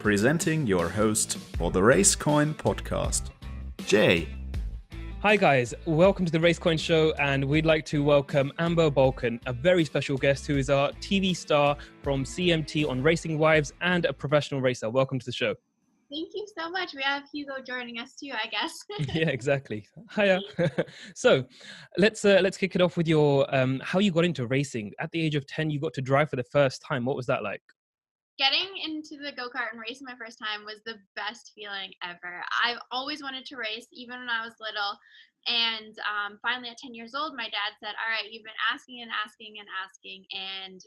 presenting your host for the Racecoin podcast, Jay. Hi guys, welcome to the Racecoin show, and we'd like to welcome Amber Balcaen, a very special guest who is our TV star from CMT on Racing Wives and a professional racer. Welcome to the show. Thank you so much. We have Hugo joining us too, I guess. Yeah, exactly. Hiya. So let's kick it off with your how you got into racing. At the age of 10, you got to drive for the first time. What was that like? Getting into the go-kart and racing my first time was the best feeling ever. I've always wanted to race, even when I was little. And finally, at 10 years old, my dad said, all right, you've been asking and asking and asking, and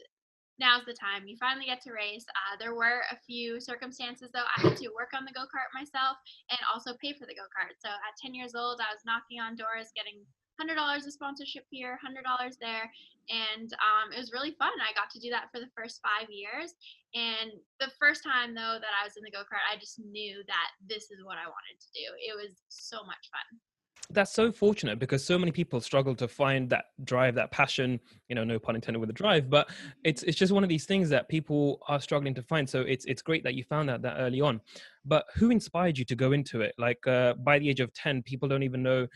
now's the time. You finally get to race. There were a few circumstances, though. I had to work on the go-kart myself and also pay for the go-kart. So at 10 years old, I was knocking on doors, getting $100 of sponsorship here, $100 there. And it was really fun. I got to do that for the first 5 years. And the first time, though, that I was in the go-kart, I just knew that this is what I wanted to do. It was so much fun. That's so fortunate, because so many people struggle to find that drive, that passion, no pun intended with the drive, but it's just one of these things that people are struggling to find. So it's great that you found that early on. But who inspired you to go into it? Like by the age of 10, people don't even know,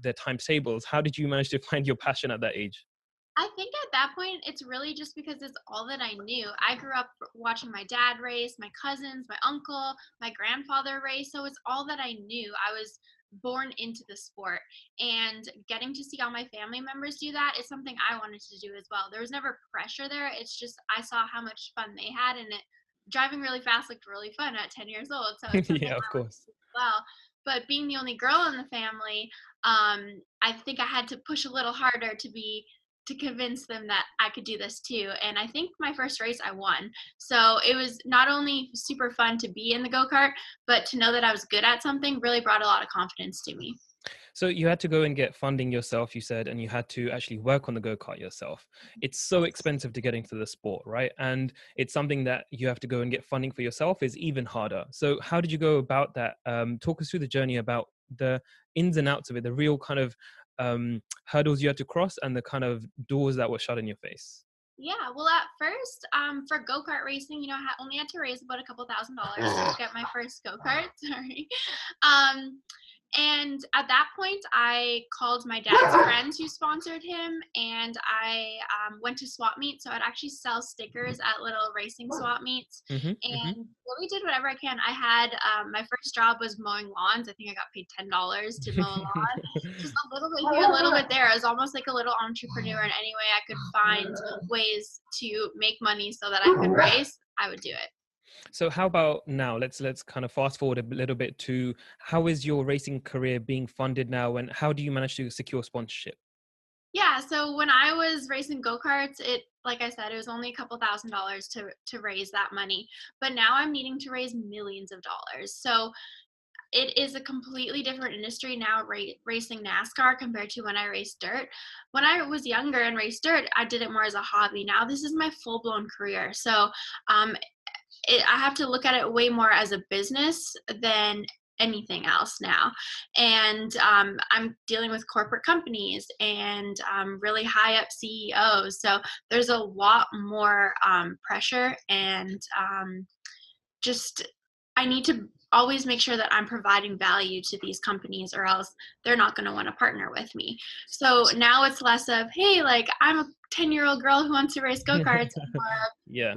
their timetables. How did you manage to find your passion at that age? I think at that point, it's really just because it's all that I knew. I grew up watching my dad race, my cousins, my uncle, my grandfather race. So it's all that I knew. I was born into the sport, and getting to see all my family members do that is something I wanted to do as well. There was never pressure there. It's just I saw how much fun they had, and driving really fast looked really fun at 10 years old. So it's something Yeah, of course. as well. But being the only girl in the family, I think I had to push a little harder to convince them that I could do this too. And I think my first race I won. So it was not only super fun to be in the go-kart, but to know that I was good at something really brought a lot of confidence to me. So you had to go and get funding yourself, you said, and you had to actually work on the go-kart yourself. It's so expensive to get into the sport, right? And it's something that you have to go and get funding for yourself is even harder. So how did you go about that? Talk us through the journey about the ins and outs of it, the real kind of hurdles you had to cross and the kind of doors that were shut in your face. Yeah, well, at first, for go-kart racing, I only had to raise about a couple $1,000s to get my first go-kart. Sorry. And at that point, I called my dad's friends who sponsored him, and I went to swap meets. So I'd actually sell stickers at little racing swap meets, and really did whatever I can. I had my first job was mowing lawns. I think I got paid $10 to mow a lawn. Just a little bit here, a little bit there. I was almost like a little entrepreneur, and any way I could find ways to make money so that I could race, I would do it. So how about now? Let's kind of fast forward a little bit to how is your racing career being funded now, and how do you manage to secure sponsorship? Yeah, so when I was racing go-karts, like I said, it was only a couple $1,000s to raise that money. But now I'm needing to raise millions of dollars. So it is a completely different industry now, racing NASCAR compared to when I raced dirt. When I was younger and raced dirt, I did it more as a hobby. Now this is my full-blown career. So I have to look at it way more as a business than anything else now. And I'm dealing with corporate companies and really high up CEOs. So there's a lot more pressure, and just I need to always make sure that I'm providing value to these companies, or else they're not going to want to partner with me. So now it's less of, hey, like I'm a 10-year-old girl who wants to race go-karts. Yeah.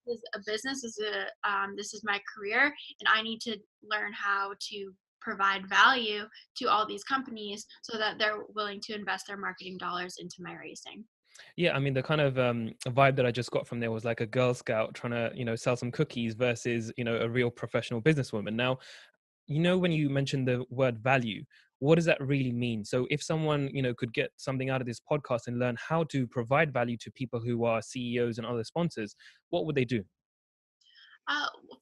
This is a business, this is my career, and I need to learn how to provide value to all these companies so that they're willing to invest their marketing dollars into my racing. Yeah, the kind of vibe that I just got from there was like a Girl Scout trying to, sell some cookies versus, a real professional businesswoman. Now, when you mentioned the word value, what does that really mean? So if someone, could get something out of this podcast and learn how to provide value to people who are CEOs and other sponsors, what would they do?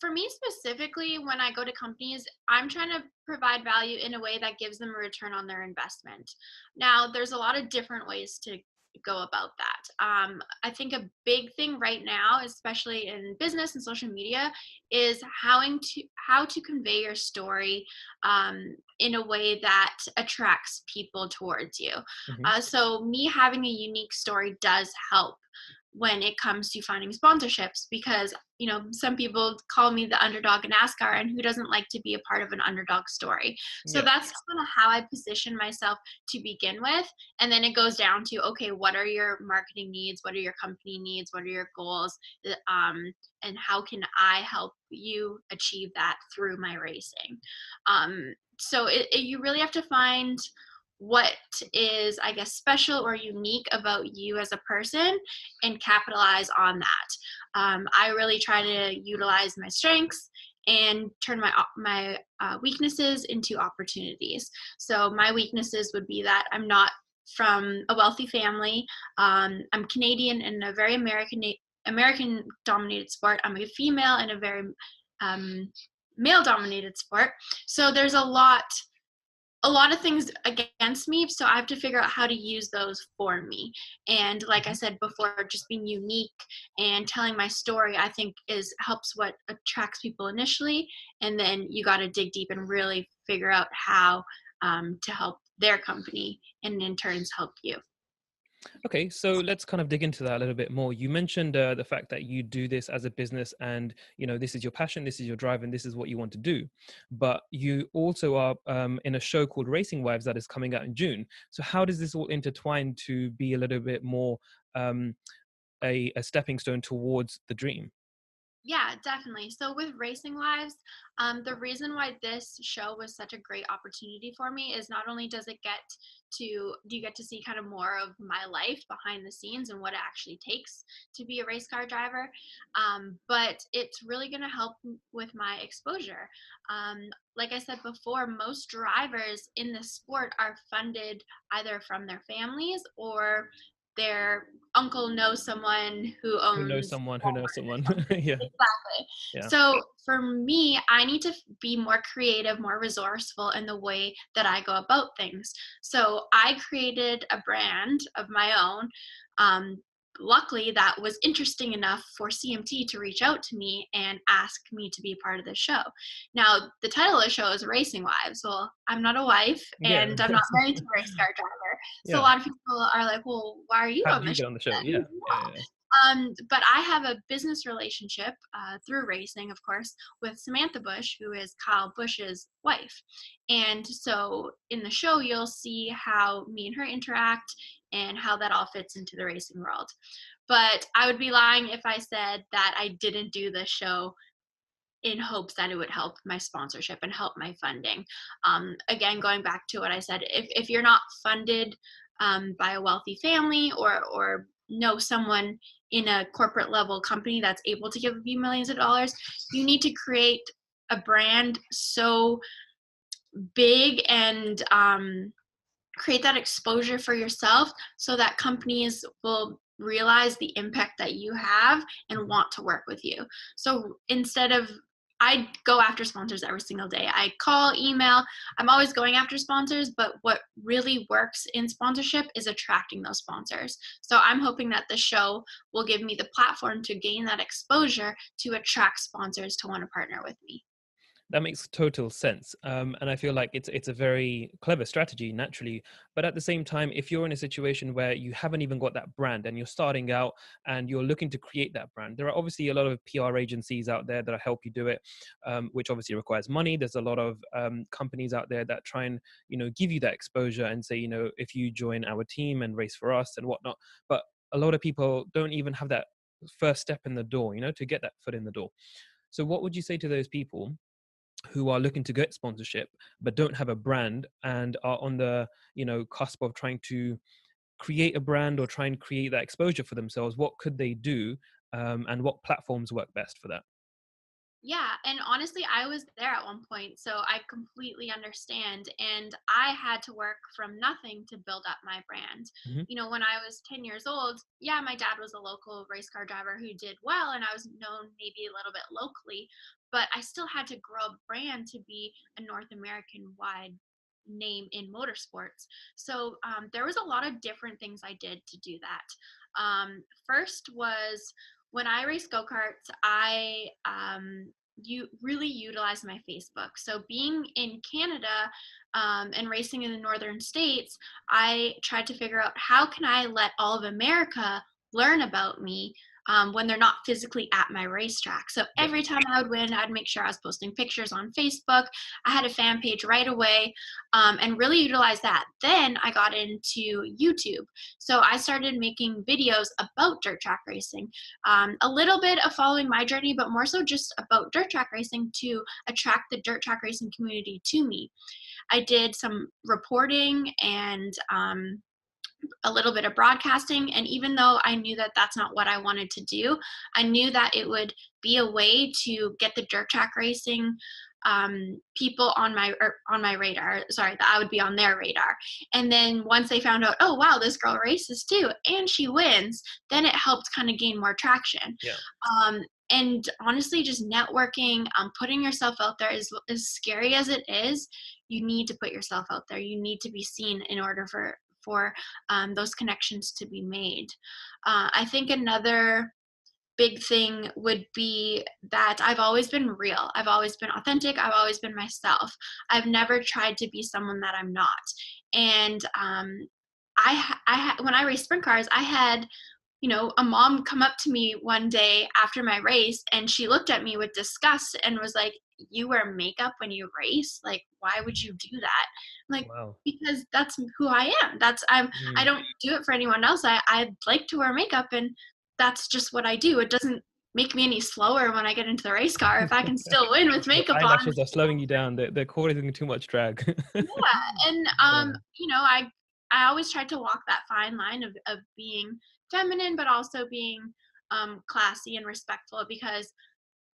For me specifically, when I go to companies, I'm trying to provide value in a way that gives them a return on their investment. Now, there's a lot of different ways to go about that. I think a big thing right now, especially in business and social media, is how to convey your story in a way that attracts people towards you. So me having a unique story does help when it comes to finding sponsorships, because some people call me the underdog in NASCAR, and who doesn't like to be a part of an underdog story? So Yeah. that's kind of how I position myself to begin with, and then it goes down to, okay, what are your marketing needs, what are your company needs, what are your goals, and how can I help you achieve that through my racing? So you really have to find what is, I guess, special or unique about you as a person and capitalize on that. I really try to utilize my strengths and turn my weaknesses into opportunities. So my weaknesses would be that I'm not from a wealthy family. I'm Canadian in a very American dominated sport. I'm a female in a very male dominated sport. So there's a lot of things against me, so I have to figure out how to use those for me. And like I said before, just being unique and telling my story, I think helps what attracts people initially, and then you got to dig deep and really figure out how to help their company, and in turns help you. Okay, so let's kind of dig into that a little bit more. You mentioned the fact that you do this as a business, and this is your passion, this is your drive, and this is what you want to do. But you also are in a show called Racing Wives that is coming out in June. So how does this all intertwine to be a little bit more um, a stepping stone towards the dream? Yeah, definitely. So with Racing Lives, the reason why this show was such a great opportunity for me is not only do you get to see kind of more of my life behind the scenes and what it actually takes to be a race car driver, but it's really going to help with my exposure. Like I said before, most drivers in the sport are funded either from their families or their uncle knows someone who Who knows owns someone who knows someone? Yeah, exactly. yeah. So for me, I need to be more creative, more resourceful in the way that I go about things. So I created a brand of my own. Um, Luckily, that was interesting enough for CMT to reach out to me and ask me to be part of the show. Now, the title of the show is Racing Wives. Well, I'm not a wife, Yeah. and I'm not married to a race car driver. So a Yeah. lot of people are like, well, why are you How on did the you show get on the show? then? Yeah. Yeah. Yeah. Yeah. But I have a business relationship through racing, of course, with Samantha Bush, who is Kyle Bush's wife. And so in the show, you'll see how me and her interact and how that all fits into the racing world. But I would be lying if I said that I didn't do this show in hopes that it would help my sponsorship and help my funding. Again, going back to what I said, if you're not funded by a wealthy family or know someone in a corporate level company that's able to give you millions of dollars, you need to create a brand so big and create that exposure for yourself so that companies will realize the impact that you have and want to work with you. So instead of I go after sponsors every single day. I call, email. I'm always going after sponsors, but what really works in sponsorship is attracting those sponsors. So I'm hoping that the show will give me the platform to gain that exposure to attract sponsors to want to partner with me. That makes total sense, and I feel like it's a very clever strategy naturally. But at the same time, if you're in a situation where you haven't even got that brand and you're starting out and you're looking to create that brand, there are obviously a lot of PR agencies out there that help you do it, which obviously requires money. There's a lot of companies out there that try and give you that exposure and say if you join our team and race for us and whatnot. But a lot of people don't even have that first step in the door, to get that foot in the door. So what would you say to those people who are looking to get sponsorship but don't have a brand and are on the cusp of trying to create a brand or try and create that exposure for themselves? What could they do, and what platforms work best for that? Yeah, and honestly, I was there at one point, so I completely understand. And I had to work from nothing to build up my brand. Hmm. When I was 10 years old, yeah, my dad was a local race car driver who did well, and I was known maybe a little bit locally, but I still had to grow a brand to be a North American wide name in motorsports. So there was a lot of different things I did to do that. First was when I race go-karts, I you really utilize my Facebook. So being in Canada and racing in the northern states, I tried to figure out how can I let all of America learn about me when they're not physically at my racetrack. So Yeah. every time I would win, I'd make sure I was posting pictures on Facebook. I had a fan page right away, and really utilize that. Then I got into YouTube. So I started making videos about dirt track racing, a little bit of following my journey, but more so just about dirt track racing to attract the dirt track racing community to me. I did some reporting and a little bit of broadcasting. And even though I knew that that's not what I wanted to do, I knew that it would be a way to get the dirt track racing people on my radar. Sorry, that I would be on their radar. And then once they found out, oh wow, this girl races too, and she wins, then it helped kind of gain more traction. Yeah. And honestly, just networking, putting yourself out there is as scary as it is. You need to put yourself out there. You need to be seen in order for those connections to be made. I think another big thing would be that I've always been real. I've always been authentic. I've always been myself. I've never tried to be someone that I'm not. And when I raced sprint cars, I had a mom come up to me one day after my race, and she looked at me with disgust and was like, "You wear makeup when you race? Like, why would you do that?" I'm like, Wow. because that's who I am. I don't do it for anyone else. I like to wear makeup, and that's just what I do. It doesn't make me any slower when I get into the race car if I can still win with Your makeup on. eyelashes are slowing you down. They're causing too much drag. Yeah, and Yeah. I always tried to walk that fine line of being feminine, but also being classy and respectful, because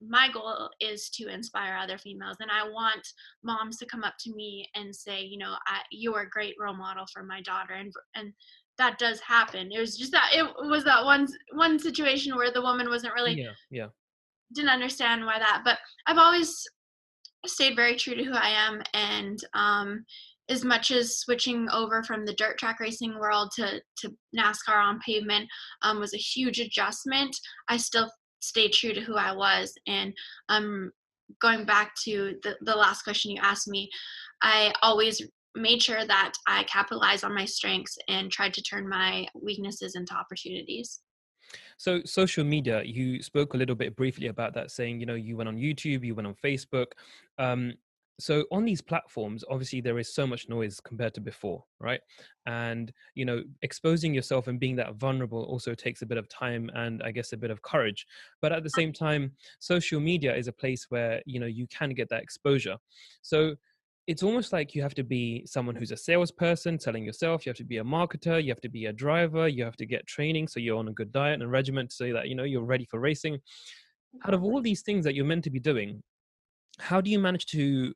my goal is to inspire other females, and I want moms to come up to me and say, you are a great role model for my daughter, and that does happen. It was just that it was that one situation where the woman wasn't really Yeah. Yeah. didn't understand why that, but I've always stayed very true to who I am. And as much as switching over from the dirt track racing world to NASCAR on pavement was a huge adjustment, I still stayed true to who I was. And going back to the last question you asked me, I always made sure that I capitalized on my strengths and tried to turn my weaknesses into opportunities. So social media, you spoke a little bit briefly about that, saying, you went on YouTube, you went on Facebook. Um, so on these platforms, obviously there is so much noise compared to before, right? And, exposing yourself and being that vulnerable also takes a bit of time and I guess a bit of courage. But at the same time, social media is a place where, you can get that exposure. So it's almost like you have to be someone who's a salesperson selling yourself. You have to be a marketer. You have to be a driver. You have to get training so you're on a good diet and regimen so that you're ready for racing. Out of all these things that you're meant to be doing, how do you manage to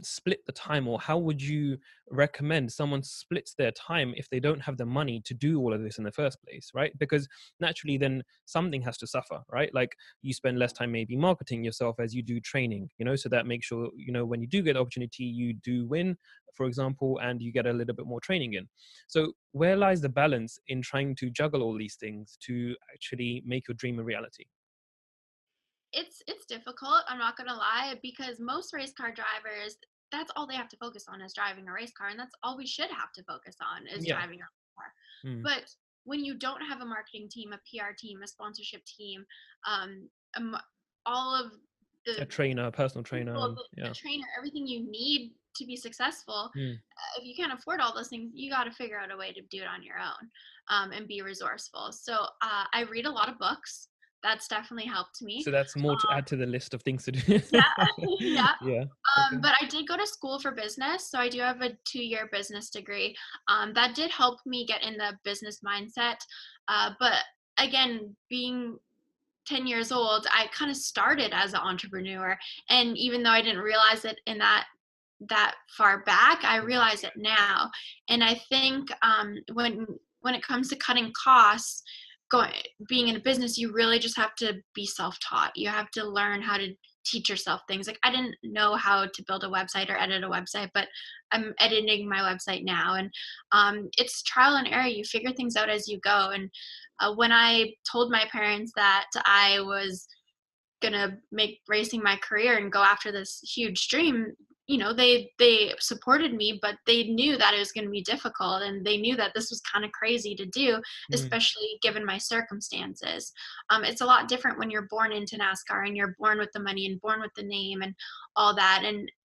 split the time, or how would you recommend someone splits their time if they don't have the money to do all of this in the first place, right? Because naturally then something has to suffer, right? Like you spend less time maybe marketing yourself as you do training, so that makes sure, when you do get opportunity, you do win, for example, and you get a little bit more training in. So where lies the balance in trying to juggle all these things to actually make your dream a reality? It's difficult, I'm not gonna lie, because most race car drivers, that's all they have to focus on is driving a race car, and that's all we should have to focus on is Yeah. driving a race car. Mm. But when you don't have a marketing team, a PR team, a sponsorship team, um, all of A the trainer, a personal trainer. people, the Yeah. trainer, everything you need to be successful, Mm. if you can't afford all those things, you got to figure out a way to do it on your own, and be resourceful. So I read a lot of books. That's definitely helped me. So that's more to add to the list of things to do. Yeah, yeah. Yeah. Okay. But I did go to school for business, so I do have a 2-year business degree. That did help me get in the business mindset. But again, being 10 years old, I kind of started as an entrepreneur, and even though I didn't realize it in that far back, I realize it now. And I think when it comes to cutting costs, going being in a business, you really just have to be self-taught. You have to learn how to teach yourself things. Like I didn't know how to build a website or edit a website, but I'm editing my website now, and it's trial and error. You figure things out as you go. And when I told my parents that I was gonna make racing my career and go after this huge dream, they supported me, but they knew that it was going to be difficult, and they knew that this was kind of crazy to do, Mm. especially given my circumstances. It's a lot different when you're born into NASCAR and you're born with the money and born with the name and all that.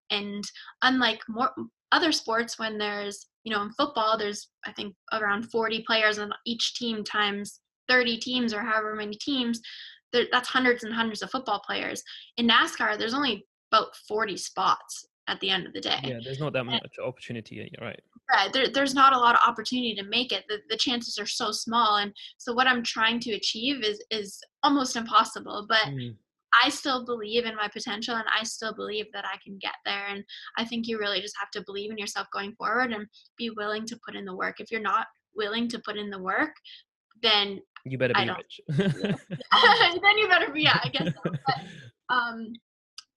And unlike more other sports, when there's, in football, there's, I think, around 40 players on each team times 30 teams or however many teams. That's hundreds and hundreds of football players. In NASCAR, there's only about 40 spots at the end of the day. Yeah, there's not that much opportunity. Yeah, you're right. Right. There's not a lot of opportunity to make it. The chances are so small. And so what I'm trying to achieve is almost impossible. But Mm. I still believe in my potential, and I still believe that I can get there. And I think you really just have to believe in yourself going forward and be willing to put in the work. If you're not willing to put in the work, then You better I be don't rich. then you better be, yeah, I guess so. But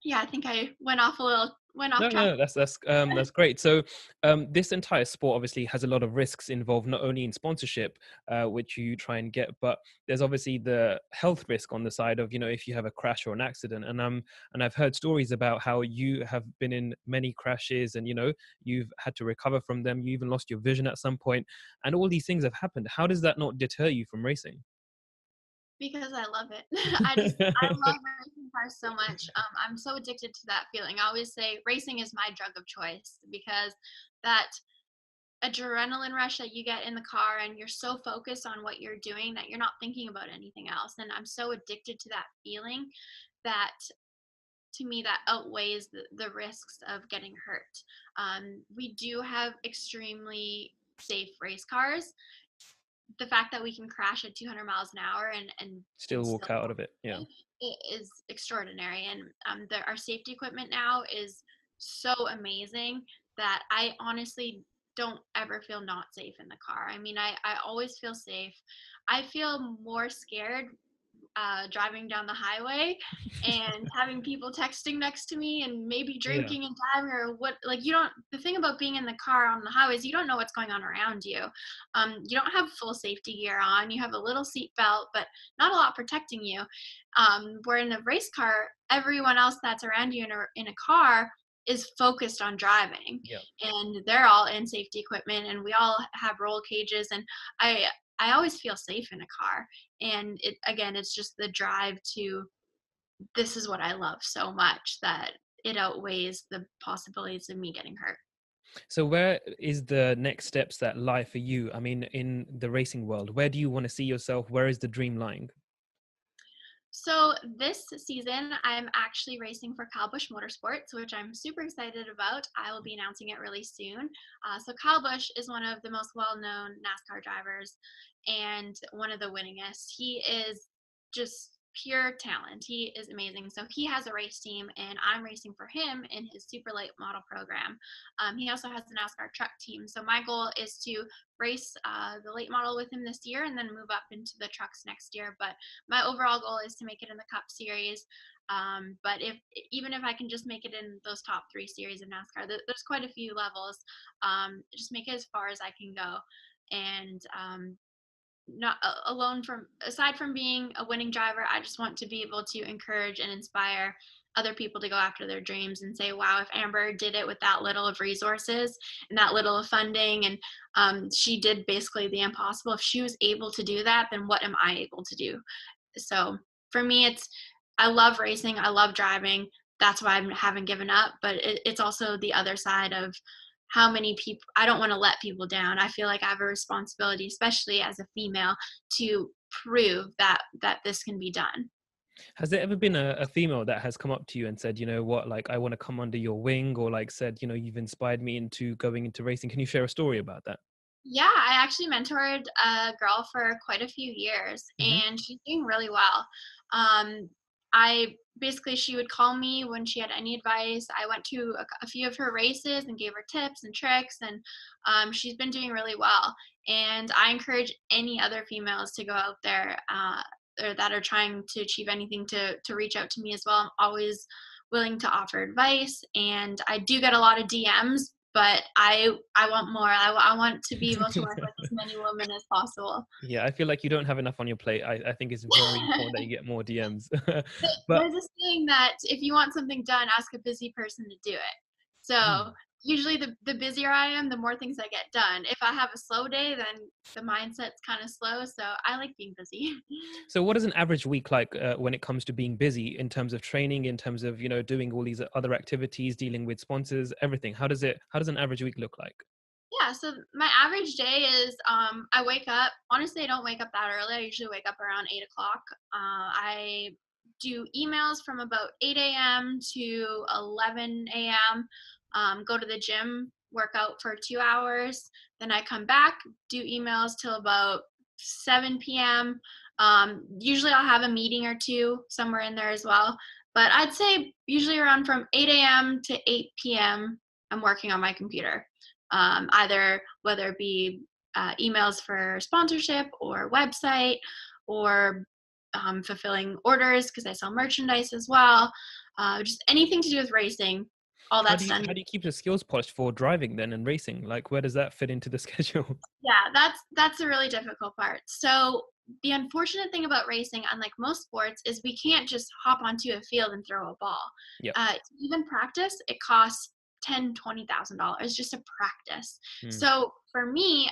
yeah, I think I went off No, track. no, that's great. So, this entire sport obviously has a lot of risks involved, not only in sponsorship, which you try and get, but there's obviously the health risk on the side of, if you have a crash or an accident. And I've heard stories about how you have been in many crashes, and you've had to recover from them. You even lost your vision at some point, and all these things have happened. How does that not deter you from racing? Because I love it. I love racing cars so much. I'm so addicted to that feeling. I always say racing is my drug of choice, because that adrenaline rush that you get in the car, and you're so focused on what you're doing that you're not thinking about anything else. And I'm so addicted to that feeling that, to me, that outweighs the risks of getting hurt. We do have extremely safe race cars. The fact that we can crash at 200 miles an hour and Still still walk out of it. Yeah. it is extraordinary. And our safety equipment now is so amazing that I honestly don't ever feel not safe in the car. I mean, I always feel safe. I feel more scared driving down the highway and having people texting next to me and maybe Yeah. drinking and driving, or what, like, you don't, the thing about being in the car on the highways, you don't know what's going on around you. You don't have full safety gear on. You have a little seat belt, but not a lot protecting you. Where in a race car, everyone else that's around you in a car is focused on driving, Yeah. and they're all in safety equipment, and we all have roll cages. And I always feel safe in a car. And it's just the drive to, this is what I love so much, that it outweighs the possibilities of me getting hurt. So where is the next steps that lie for you? I mean, in the racing world, where do you want to see yourself? Where is the dream lying? So this season, I'm actually racing for Kyle Busch Motorsports, which I'm super excited about. I will be announcing it really soon. So Kyle Busch is one of the most well-known NASCAR drivers and one of the winningest. He is just pure talent. He is amazing. So he has a race team, and I'm racing for him in his super late model program. He also has the NASCAR truck team. So my goal is to race the late model with him this year, and then move up into the trucks next year. But my overall goal is to make it in the Cup Series. But even if I can just make it in those top 3 series of NASCAR, there's quite a few levels. Just make it as far as I can go. And not alone from aside from being a winning driver, I just want to be able to encourage and inspire other people to go after their dreams and say, wow, if Amber did it with that little of resources and that little of funding, and she did basically the impossible, if she was able to do that, then what am I able to do? So for me, I love racing, I love driving. That's why I haven't given up. But it's also the other side of how many people, I don't want to let people down. I feel like I have a responsibility, especially as a female, to prove that this can be done. Has there ever been a female that has come up to you and said, you know what, like, I want to come under your wing, or like said, you've inspired me into going into racing? Can you share a story about that? Yeah, I actually mentored a girl for quite a few years, Hmm. and she's doing really well. I basically, she would call me when she had any advice. I went to a few of her races and gave her tips and tricks, and she's been doing really well. And I encourage any other females to go out there, or that are trying to achieve anything, to reach out to me as well. I'm always willing to offer advice, and I do get a lot of DMs, but I want more. I want to be able to work with as many women as possible. Yeah, I feel like you don't have enough on your plate. I think it's very important that you get more DMs. But There's this saying that if you want something done, ask a busy person to do it. So usually the busier I am, the more things I get done. If I have a slow day, then the mindset's kind of slow. So I like being busy. So what is an average week like when it comes to being busy in terms of training, in terms of, doing all these other activities, dealing with sponsors, everything? How does an average week look like? Yeah, so my average day is I wake up. Honestly, I don't wake up that early. I usually wake up around 8 o'clock. I do emails from about 8 a.m. to 11 a.m. Go to the gym, work out for 2 hours. Then I come back, do emails till about 7 p.m. Usually I'll have a meeting or two somewhere in there as well. But I'd say usually around from 8 a.m. to 8 p.m. I'm working on my computer, either whether it be emails for sponsorship or website or fulfilling orders because I sell merchandise as well. Just anything to do with racing, all How that's do you done. how do you keep the skills polished for driving then and racing? Like, where does that fit into the schedule? Yeah, that's a really difficult part. So the unfortunate thing about racing, unlike most sports, is we can't just hop onto a field and throw a ball. Yep. To even practice, it costs $10,000-$20,000 just to practice. Mm. So for me,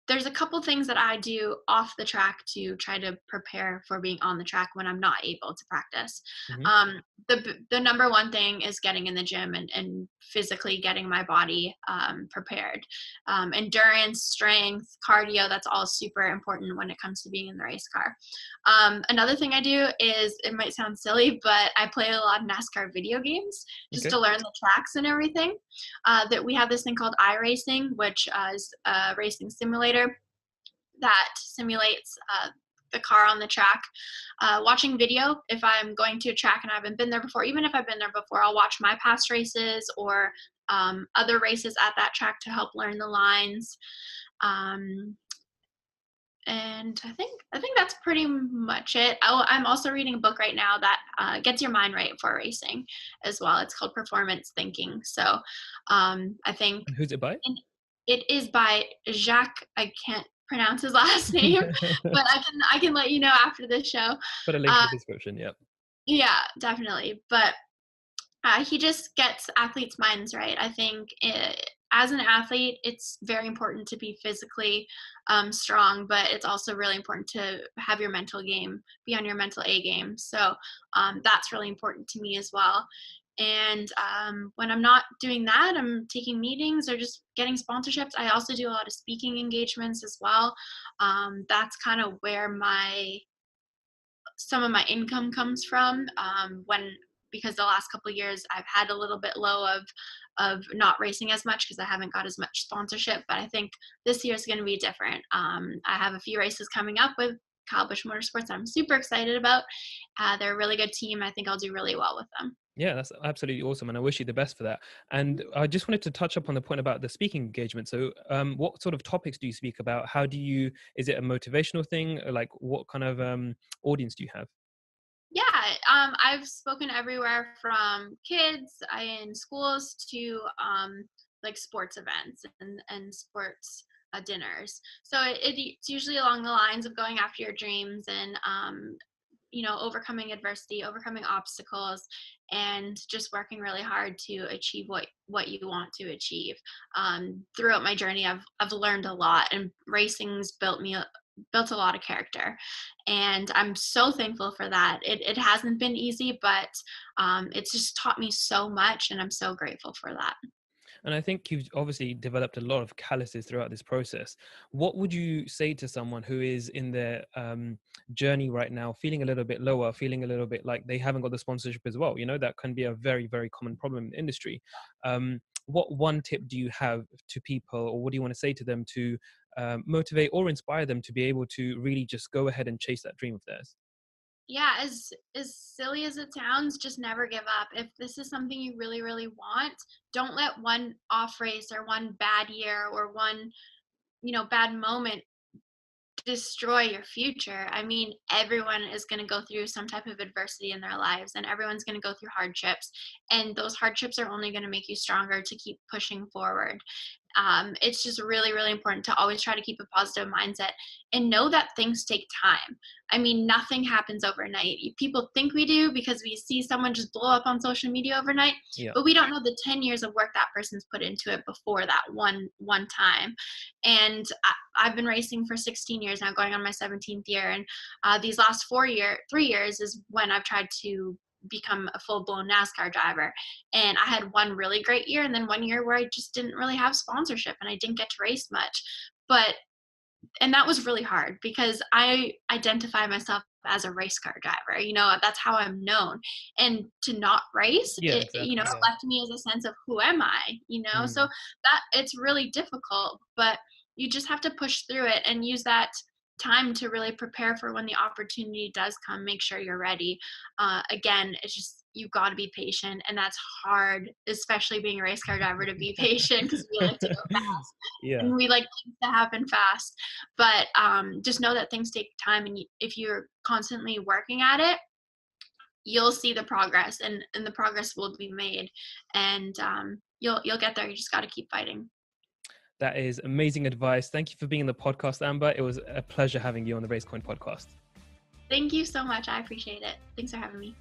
there's a couple things that I do off the track to try to prepare for being on the track when I'm not able to practice. Hmm. The number one thing is getting in the gym and physically getting my body prepared. Endurance, strength, cardio, that's all super important when it comes to being in the race car. Another thing I do is, it might sound silly, but I play a lot of NASCAR video games just Okay. to learn the tracks and everything. That we have this thing called iRacing, which is a racing simulator that simulates the car on the track. Watching video, if I'm going to a track and I haven't been there before, even if I've been there before, I'll watch my past races or other races at that track to help learn the lines. Um, and I think that's pretty much it. I'm also reading a book right now that gets your mind right for racing as well. It's called Performance Thinking. So I think And who's it by? and it is by Jacques. I can't pronounce his last name, but I can let you know after this show. Put a link in Uh, the description. Yep. yeah, definitely. But he just gets athletes' minds right. I think as an athlete, it's very important to be physically strong, but it's also really important to have your mental game, be on your mental A game. So that's really important to me as well. And when I'm not doing that, I'm taking meetings or just getting sponsorships. I also do a lot of speaking engagements as well. That's kind of where some of my income comes from, when because the last couple of years I've had a little bit low of not racing as much because I haven't got as much sponsorship. But I think this year is going to be different. I have a few races coming up with Kyle Busch Motorsports I'm super excited about. They're a really good team. I think I'll do really well with them. Yeah, that's absolutely awesome, and I wish you the best for that. And I just wanted to touch upon the point about the speaking engagement. So, what sort of topics do you speak about? How do you? Is it a motivational thing? Or like, what kind of audience do you have? Yeah, I've spoken everywhere from kids in schools to like sports events and sports dinners. So it's usually along the lines of going after your dreams and overcoming adversity, overcoming obstacles, and just working really hard to achieve what you want to achieve. Throughout my journey, I've learned a lot, and racing's built a lot of character, and I'm so thankful for that. It hasn't been easy, but it's just taught me so much, and I'm so grateful for that. And I think you've obviously developed a lot of calluses throughout this process. What would you say to someone who is in their journey right now, feeling a little bit lower, feeling a little bit like they haven't got the sponsorship as well? That can be a very, very common problem in the industry. What one tip do you have to people, or what do you want to say to them to motivate or inspire them to be able to really just go ahead and chase that dream of theirs? Yeah, as silly as it sounds, just never give up. If this is something you really, really want, don't let one off race or one bad year or one, bad moment destroy your future. I mean, everyone is going to go through some type of adversity in their lives, and everyone's going to go through hardships, and those hardships are only going to make you stronger to keep pushing forward. It's just really, really important to always try to keep a positive mindset and know that things take time. I mean, nothing happens overnight. People think we do because we see someone just blow up on social media overnight, Yeah. but we don't know the 10 years of work that person's put into it before that one time. And I've been racing for 16 years now, going on my 17th year. And these last 3 years is when I've tried to become a full-blown NASCAR driver. And I had one really great year and then one year where I just didn't really have sponsorship and I didn't get to race much. But and that was really hard because I identify myself as a race car driver. That's how I'm known. And to not race, Yeah, it exactly. Yeah. left me as a sense of who am I. So that it's really difficult, but you just have to push through it and use that time to really prepare for when the opportunity does come. Make sure you're ready. Again, it's just you've got to be patient, and that's hard, especially being a race car driver, to be patient because we like to go fast Yeah. and we like things to happen fast. But just know that things take time, and if you're constantly working at it, you'll see the progress, and the progress will be made, and you'll get there. You just got to keep fighting. That is amazing advice. Thank you for being on the podcast, Amber. It was a pleasure having you on the Racecoin podcast. Thank you so much. I appreciate it. Thanks for having me.